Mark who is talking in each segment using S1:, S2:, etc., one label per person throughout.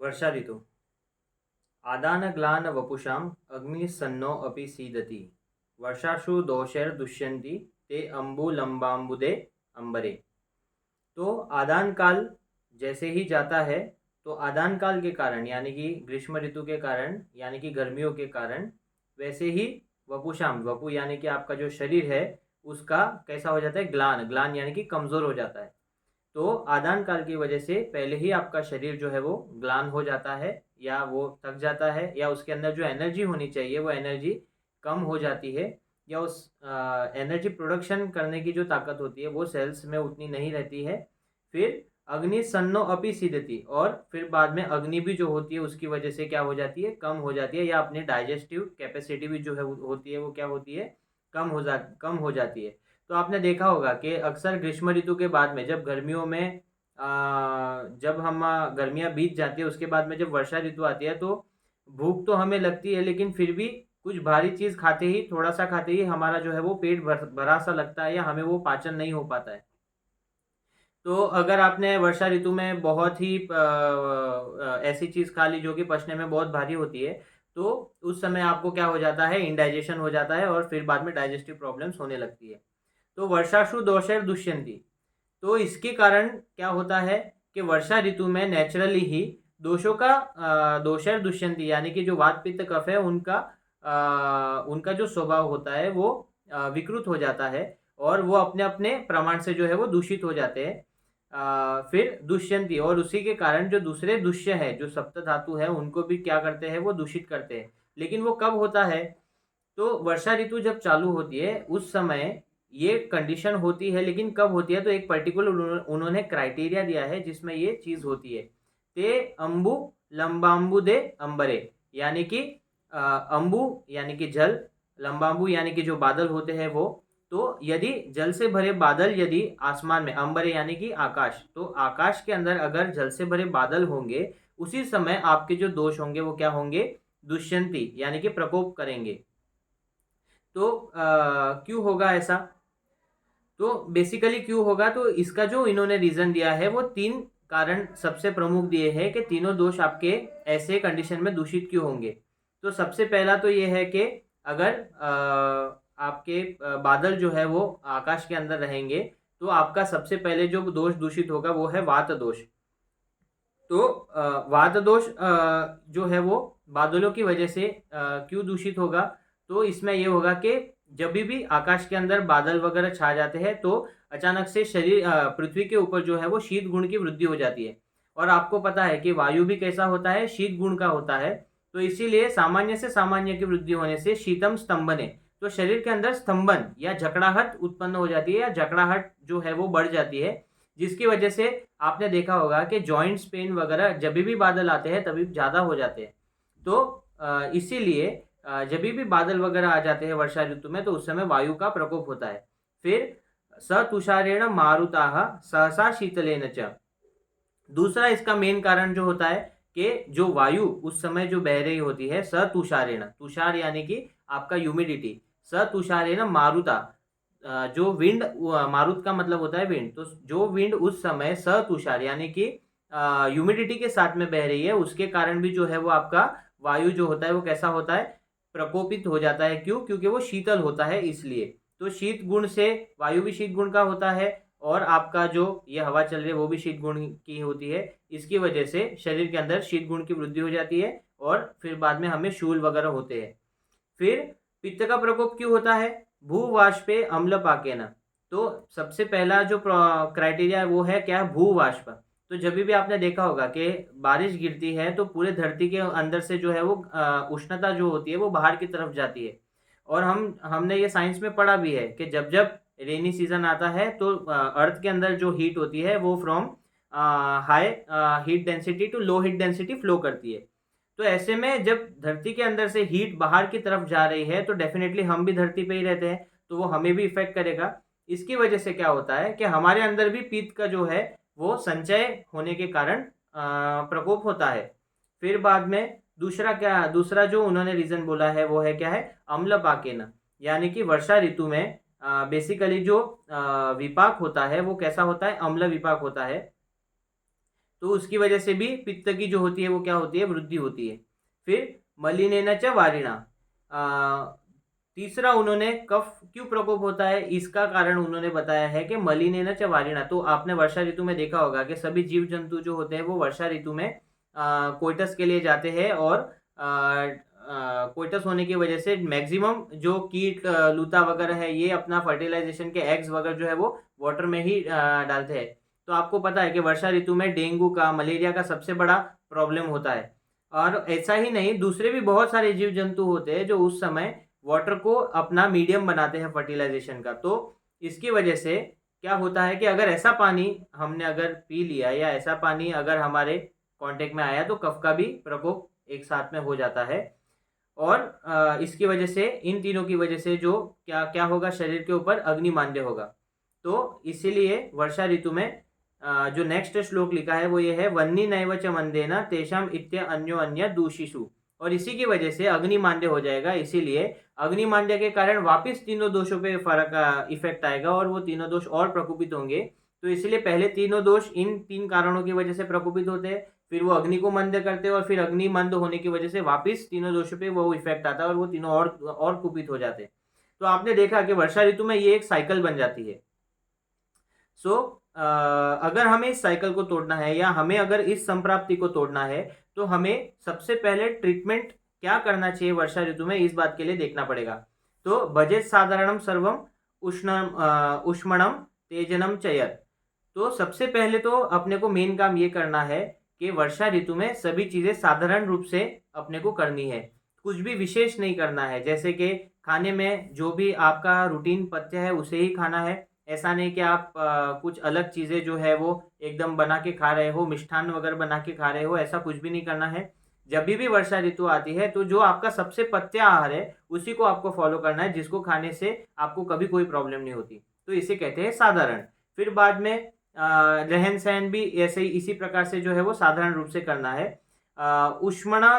S1: वर्षा ऋतु। आदान ग्लान वपुषाम अग्निसन्नो अपि सीदति वर्षाशु दोषैर्दुष्यन्ति ते अम्बुलम्बाम्बुदे अंबरे। तो आदान काल जैसे ही जाता है, तो आदान काल के कारण यानी कि ग्रीष्म ऋतु के कारण यानी कि गर्मियों के कारण, वैसे ही वपुषाम, वपु यानी कि आपका जो शरीर है उसका कैसा हो जाता है, ग्लान, ग्लान यानी कि कमज़ोर हो जाता है। तो आदान काल की वजह से पहले ही आपका शरीर जो है वो ग्लान हो जाता है, या वो थक जाता है, या उसके अंदर जो एनर्जी होनी चाहिए वो एनर्जी कम हो जाती है, या उस एनर्जी प्रोडक्शन करने की जो ताकत होती है वो सेल्स में उतनी नहीं रहती है। फिर अग्नि सन्नो अपि सीदति, और फिर बाद में अग्नि भी जो होती है उसकी वजह से क्या हो जाती है, कम हो जाती है, या अपनी डाइजेस्टिव कैपेसिटी भी जो है होती है वो क्या होती है, कम हो जाती है। तो आपने देखा होगा कि अक्सर ग्रीष्म ऋतु के बाद में जब गर्मियों में जब हम गर्मियाँ बीत जाती है उसके बाद में जब वर्षा ऋतु आती है, तो भूख तो हमें लगती है, लेकिन फिर भी कुछ भारी चीज़ खाते ही, थोड़ा सा खाते ही हमारा जो है वो पेट भरा सा लगता है, या हमें वो पाचन नहीं हो पाता है। तो अगर आपने वर्षा ऋतु में बहुत ही ऐसी चीज़ खा ली जो कि पचने में बहुत भारी होती है, तो उस समय आपको क्या हो जाता है, इंडाइजेशन हो जाता है, और फिर बाद में डाइजेस्टिव प्रॉब्लम्स होने लगती है। तो वर्षाशु दोषैर दुष्यंती, तो इसके कारण क्या होता है कि वर्षा ऋतु में नेचुरली ही दोषों का दोषैर दुष्यंती यानी कि जो वात पित्त कफ है उनका जो स्वभाव होता है वो विकृत हो जाता है, और वो अपने अपने प्रमाण से जो है वो दूषित हो जाते हैं। फिर दुष्यंती, और उसी के कारण जो दूसरे दुष्य है, जो सप्त धातु है, उनको भी क्या करते हैं, वो दूषित करते हैं। लेकिन वो कब होता है, तो वर्षा ऋतु जब चालू होती है उस समय ये कंडीशन होती है, लेकिन कब होती है, तो एक पर्टिकुलर उन्होंने क्राइटेरिया दिया है जिसमें ये चीज़ होती है। ते अम्बु लंबाम्बु दे अंबरे, यानी कि अम्बु यानी कि जल, लंबाम्बु यानी कि जो बादल होते हैं वो। तो यदि जल से भरे बादल यदि आसमान में, अंबरे यानी कि आकाश, तो आकाश के अंदर अगर जल से भरे बादल होंगे, उसी समय आपके जो दोष होंगे वो क्या होंगे, दुष्यंती यानी कि प्रकोप करेंगे। तो क्यों होगा ऐसा, तो बेसिकली क्यों होगा, तो इसका जो इन्होंने रीज़न दिया है वो 3 कारण सबसे प्रमुख दिए हैं कि तीनों दोष आपके ऐसे कंडीशन में दूषित क्यों होंगे। तो सबसे पहला तो ये है कि अगर आपके बादल जो है वो आकाश के अंदर रहेंगे, तो आपका सबसे पहले जो दोष दूषित होगा वो है वात दोष। तो वात दोष जो है वो बादलों की वजह से क्यों दूषित होगा, तो इसमें ये होगा कि जब भी आकाश के अंदर बादल वगैरह छा जाते हैं, तो अचानक से शरीर पृथ्वी के ऊपर जो है वो शीत गुण की वृद्धि हो जाती है। और आपको पता है कि वायु भी कैसा होता है, शीत गुण का होता है। तो इसीलिए सामान्य से सामान्य की वृद्धि होने से शीतम स्तंभने, तो शरीर के अंदर स्तंभन या जकड़ाहट उत्पन्न हो जाती है, या जकड़ाहट जो है वो बढ़ जाती है, जिसकी वजह से आपने देखा होगा कि जॉइंट्स पेन वगैरह जब भी बादल आते हैं तभी ज़्यादा हो जाते हैं। तो इसीलिए जब भी बादल वगैरह आ जाते हैं वर्षा ऋतु में, तो उस समय वायु का प्रकोप होता है। फिर सतुषारेण मारुताः सहसा शीतलेन च, दूसरा इसका मेन कारण जो होता है कि जो वायु उस समय जो बह रही होती है, सतुषारेण, तुषार यानी कि आपका ह्यूमिडिटी, सतुषारेण मारुता, जो विंड, मारुत का मतलब होता है विंड, तो जो विंड उस समय सतुषार यानी कि ह्यूमिडिटी के साथ में बह रही है, उसके कारण भी जो है वो आपका वायु जो होता है वो कैसा होता है, प्रकोपित हो जाता है। क्यों, क्योंकि वो शीतल होता है इसलिए। तो शीत गुण से, वायु भी शीत गुण का होता है, और आपका जो ये हवा चल रही है वो भी शीत गुण की होती है। इसकी वजह से शरीर के अंदर शीत गुण की वृद्धि हो जाती है, और फिर बाद में हमें शूल वगैरह होते हैं। फिर पित्त का प्रकोप क्यों होता है, भूवाष्पे अम्ल पाकेन, तो सबसे पहला जो क्राइटेरिया है वो है क्या, भूवाष्प। तो जब भी आपने देखा होगा कि बारिश गिरती है तो पूरे धरती के अंदर से जो है वो उष्णता जो होती है वो बाहर की तरफ जाती है। और हमने ये साइंस में पढ़ा भी है कि जब जब रेनी सीजन आता है, तो अर्थ के अंदर जो हीट होती है वो from high heat density to low heat density flow करती है। तो ऐसे में जब धरती के अंदर से हीट बाहर की तरफ जा रही है, तो डेफिनेटली हम भी धरती पे ही रहते हैं, तो वो हमें भी इफेक्ट करेगा। इसकी वजह से क्या होता है कि हमारे अंदर भी पित्त का जो है वो संचय होने के कारण प्रकोप होता है। फिर बाद में दूसरा जो उन्होंने रीजन बोला है वो है क्या है, अम्ल पाकेन, यानी कि वर्षा ऋतु में बेसिकली जो विपाक होता है वो कैसा होता है, अम्ल विपाक होता है। तो उसकी वजह से भी पित्त की जो होती है वो क्या होती है, वृद्धि होती है। फिर मलिनेन च वारिणा, तीसरा उन्होंने कफ क्यों प्रकोप होता है इसका कारण उन्होंने बताया है कि मलिनेन च वारिणा। तो आपने वर्षा ऋतु में देखा होगा कि सभी जीव जंतु जो होते हैं वो वर्षा ऋतु में कोइटस के लिए जाते हैं, और कोइटस होने की वजह से मैक्सिमम जो कीट लूता वगैरह है ये अपना फर्टिलाइजेशन के एग्स वगैरह जो है वो वाटर में ही डालते हैं। तो आपको पता है कि वर्षा ऋतु में डेंगू का, मलेरिया का सबसे बड़ा प्रॉब्लम होता है। और ऐसा ही नहीं, दूसरे भी बहुत सारे जीव जंतु होते हैं जो उस समय वाटर को अपना मीडियम बनाते हैं फर्टिलाइजेशन का। तो इसकी वजह से क्या होता है कि अगर ऐसा पानी हमने अगर पी लिया या ऐसा पानी अगर हमारे कांटेक्ट में आया तो कफ का भी प्रकोप एक साथ में हो जाता है। और इसकी वजह से, इन तीनों की वजह से जो क्या क्या होगा, शरीर के ऊपर अग्निमांद्य होगा। तो इसीलिए वर्षा ऋतु में जो नेक्स्ट श्लोक लिखा है वो ये है, वन्नी नैव च मंदेन तेषाम इत्य अन्यो अन्य दूषिषु। और इसी की वजह से अग्निमांद्य हो जाएगा। इसीलिए अग्निमांद्य के कारण वापिस तीनों दोषों पे फर्क इफेक्ट आएगा और वो तीनों दोष और प्रकोपित होंगे। तो इसलिए पहले तीनों दोष इन 3 कारणों की वजह से प्रकोपित होते हैं, फिर वो अग्नि को मंद करते हैं, और फिर अग्नि मंद होने की वजह से वापिस तीनों दोषों पे वो इफेक्ट आता है और वो तीनों और कुपित हो जाते हैं। तो आपने देखा कि वर्षा ऋतु में ये एक साइकिल बन जाती है। सो अगर हमें इस साइकिल को तोड़ना है या हमें अगर इस संप्राप्ति को तोड़ना है तो हमें सबसे पहले ट्रीटमेंट क्या करना चाहिए वर्षा ऋतु में, इस बात के लिए देखना पड़ेगा। तो भजेत साधारणम सर्वम उष्मणम तेजनम चयत। तो सबसे पहले तो अपने को मेन काम ये करना है कि वर्षा ऋतु में सभी चीजें साधारण रूप से अपने को करनी है, कुछ भी विशेष नहीं करना है। जैसे कि खाने में जो भी आपका रूटीन पथ्य है उसे ही खाना है। ऐसा नहीं कि आप कुछ अलग चीजें जो है वो एकदम बना के खा रहे हो, मिष्ठान वगैरह बना के खा रहे हो, ऐसा कुछ भी नहीं करना है। जब भी वर्षा ऋतु आती है तो जो आपका सबसे पथ्य आहार है उसी को आपको फॉलो करना है, जिसको खाने से आपको कभी कोई प्रॉब्लम नहीं होती। तो इसे कहते हैं साधारण। फिर बाद में रहन सहन भी ऐसे ही इसी प्रकार से जो है वो साधारण रूप से करना है। उष्मणा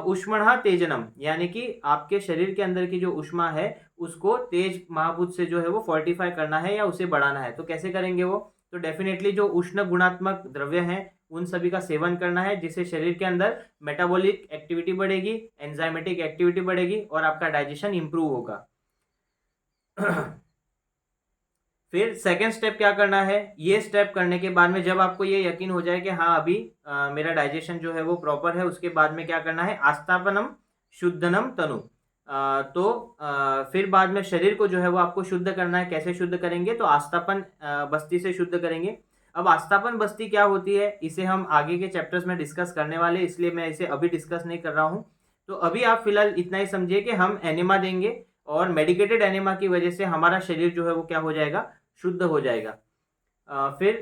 S1: उष्मणा तेजनम, यानी कि आपके शरीर के अंदर की जो उष्मा है उसको तेज महाभूत से जो है वो फोर्टिफाई करना है या उसे बढ़ाना है। तो कैसे करेंगे वो, तो डेफिनेटली जो उष्ण गुणात्मक द्रव्य हैं उन सभी का सेवन करना है, जिससे शरीर के अंदर मेटाबॉलिक एक्टिविटी बढ़ेगी, एंजाइमेटिक एक्टिविटी बढ़ेगी और आपका डाइजेशन इंप्रूव होगा। फिर सेकेंड स्टेप क्या करना है, ये स्टेप करने के बाद में जब आपको ये यकीन हो जाए कि हाँ अभी मेरा डाइजेशन जो है वो प्रॉपर है, उसके बाद में क्या करना है, आस्तापनम शुद्धनम तनु। फिर बाद में शरीर को जो है वो आपको शुद्ध करना है। कैसे शुद्ध करेंगे, तो आस्तापन बस्ती से शुद्ध करेंगे। अब आस्तापन बस्ती क्या होती है इसे हम आगे के चैप्टर्स में डिस्कस करने वाले, इसलिए मैं इसे अभी डिस्कस नहीं कर रहा हूँ। तो अभी आप फिलहाल इतना ही समझिए कि हम एनिमा देंगे और मेडिकेटेड एनिमा की वजह से हमारा शरीर जो है वो क्या हो जाएगा, शुद्ध हो जाएगा। फिर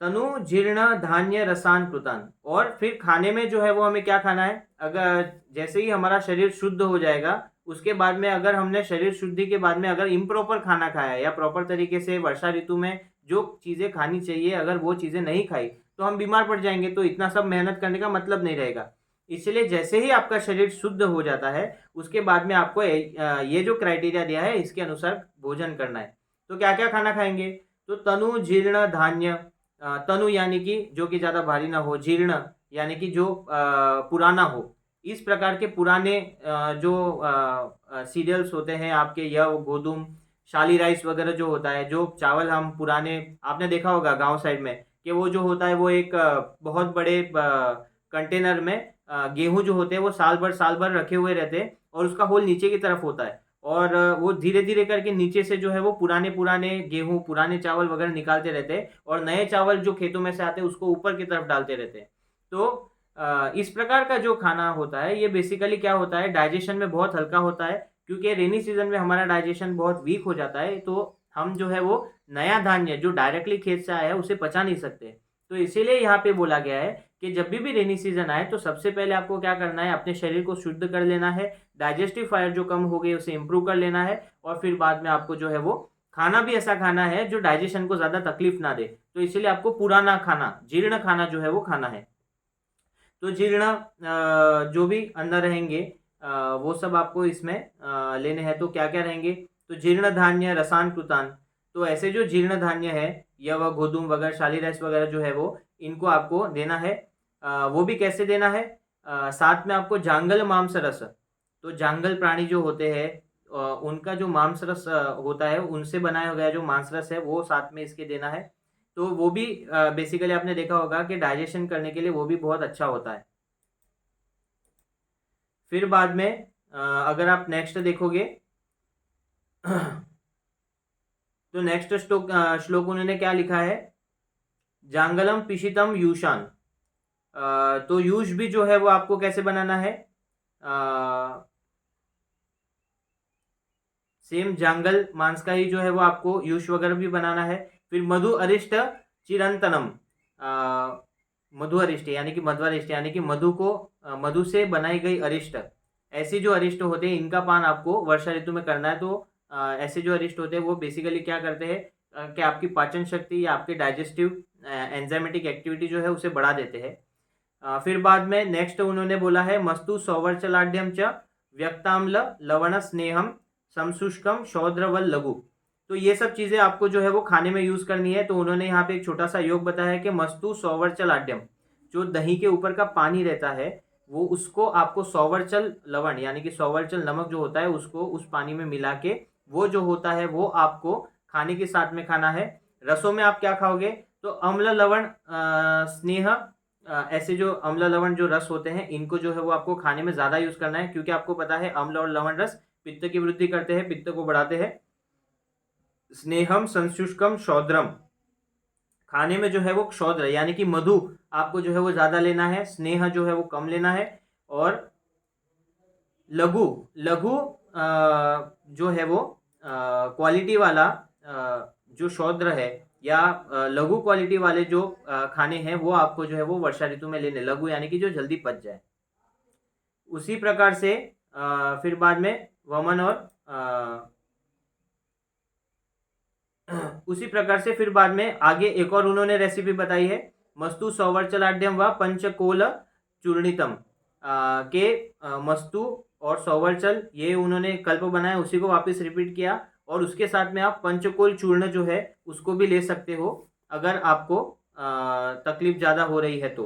S1: तनु जीर्ण धान्य रसान कृतान। और फिर खाने में जो है वो हमें क्या खाना है, अगर जैसे ही हमारा शरीर शुद्ध हो जाएगा उसके बाद में अगर हमने शरीर शुद्धि के बाद में अगर इम्प्रॉपर खाना खाया या प्रॉपर तरीके से वर्षा ऋतु में जो चीज़ें खानी चाहिए अगर वो चीज़ें नहीं खाई तो हम बीमार पड़ जाएंगे। तो इतना सब मेहनत करने का मतलब नहीं रहेगा। इसलिए जैसे ही आपका शरीर शुद्ध हो जाता है उसके बाद में आपको ये जो क्राइटेरिया दिया है इसके अनुसार भोजन करना है। तो क्या क्या खाना खाएंगे, तो तनु जीर्ण धान्य, तनु यानी कि जो कि ज़्यादा भारी ना हो, जीर्ण यानी कि जो पुराना हो। इस प्रकार के पुराने जो सीरियल्स होते हैं आपके, यव गोधूम शाली राइस वगैरह जो होता है, जो चावल हम पुराने, आपने देखा होगा गांव साइड में कि वो जो होता है वो एक बहुत बड़े कंटेनर में गेहूं जो होते हैं वो साल भर रखे हुए रहते हैं और उसका होल नीचे की तरफ होता है और वो धीरे धीरे करके नीचे से जो है वो पुराने पुराने गेहूं, पुराने चावल वगैरह निकालते रहते हैं और नए चावल जो खेतों में से आते हैं उसको ऊपर की तरफ डालते रहते हैं। तो इस प्रकार का जो खाना होता है ये बेसिकली क्या होता है, डाइजेशन में बहुत हल्का होता है, क्योंकि रेनी सीजन में हमारा डाइजेशन बहुत वीक हो जाता है। तो हम जो है वो नया धान्य जो डायरेक्टली खेत से आया है उसे पचा नहीं सकते। तो इसीलिए यहाँ पे बोला गया है कि जब भी रेनी सीजन आए तो सबसे पहले आपको क्या करना है, अपने शरीर को शुद्ध कर लेना है, डाइजेस्टिव फायर जो कम हो गई उसे इंप्रूव कर लेना है और फिर बाद में आपको जो है वो खाना भी ऐसा खाना है जो डाइजेशन को ज़्यादा तकलीफ ना दे। तो इसीलिए आपको पुराना खाना, जीर्ण खाना जो है वो खाना है। तो जीर्ण जो भी अन्न रहेंगे वो सब आपको इसमें लेने हैं। तो क्या क्या रहेंगे, तो जीर्ण धान्य रसान कृतान, तो ऐसे जो जीर्ण धान्य है या वह गोधूम वगैरह शाली राइस वगैरह जो है वो इनको आपको देना है। वो भी कैसे देना है, साथ में आपको जांगल मांस रस, तो जांगल प्राणी जो होते हैं उनका जो मांस रस होता है उनसे बनाया गया जो मांस रस है वो साथ में इसके देना है। तो वो भी बेसिकली आपने देखा होगा कि डाइजेशन करने के लिए वो भी बहुत अच्छा होता है। फिर बाद में अगर आप नेक्स्ट देखोगे तो नेक्स्ट श्लोक उन्होंने क्या लिखा है, जांगलम पिशितम यूशान। तो यूश भी जो है वो आपको कैसे बनाना है, सेम जांगल मांस का ही जो है वो आपको यूश वगैरह भी बनाना है। फिर मधु अरिष्ट चिरंतनम, मधु अरिष्ट यानी कि मध्वरिष्ट यानी कि मधु को मधु से बनाई गई अरिष्ट, ऐसी जो अरिष्ट होते हैं इनका पान आपको वर्षा ऋतु में करना है। तो ऐसे जो अरिष्ट होते हैं वो बेसिकली क्या करते हैं कि आपकी पाचन शक्ति या आपकी डाइजेस्टिव एंजाइमेटिक एक्टिविटी जो है उसे बढ़ा देते हैं। फिर बाद में नेक्स्ट उन्होंने बोला है मस्तु सौवर्चलाढ्यम च व्यक्ताम्ल लवण स्नेहम समशुष्कम शौद्रवल लघु। तो ये सब चीज़ें आपको जो है वो खाने में यूज़ करनी है। तो उन्होंने यहाँ पे एक छोटा सा योग बताया है कि मस्तु सौवर्चलाढ्यम, जो दही के ऊपर का पानी रहता है वो उसको आपको सौवर्चल लवण यानी कि सौवर्चल नमक जो होता है उसको उस पानी में मिला के वो जो होता है वो आपको खाने के साथ में खाना है। रसों में आप क्या खाओगे, तो अम्ल लवण स्नेह, ऐसे जो अम्ल लवण जो रस होते हैं इनको जो है वो आपको खाने में ज़्यादा यूज़ करना है, क्योंकि आपको पता है अम्ल और लवण रस पित्त की वृद्धि करते हैं, पित्त को बढ़ाते हैं। स्नेहम संशुष्कम शौद्रम, खाने में जो है वो शौद्र यानी कि मधु आपको जो है वो ज़्यादा लेना है, स्नेह जो है वो कम लेना है। और लघु लघु जो है वो क्वालिटी वाला जो शौद्र है या लघु क्वालिटी वाले जो खाने हैं वो आपको जो है वो वर्षा ऋतु में लेने, लघु यानी कि जो जल्दी पच जाए। उसी प्रकार से फिर बाद में वमन और उसी प्रकार से फिर बाद में आगे एक और उन्होंने रेसिपी बताई है, मस्तु सौवर्चलाढ्यम व पंचकोल चूर्णितम, के मस्तु और सौवर्चल ये उन्होंने कल्प बनाया, उसी को वापस रिपीट किया। और उसके साथ में आप पंचकोल चूर्ण जो है उसको भी ले सकते हो अगर आपको तकलीफ ज़्यादा हो रही है तो।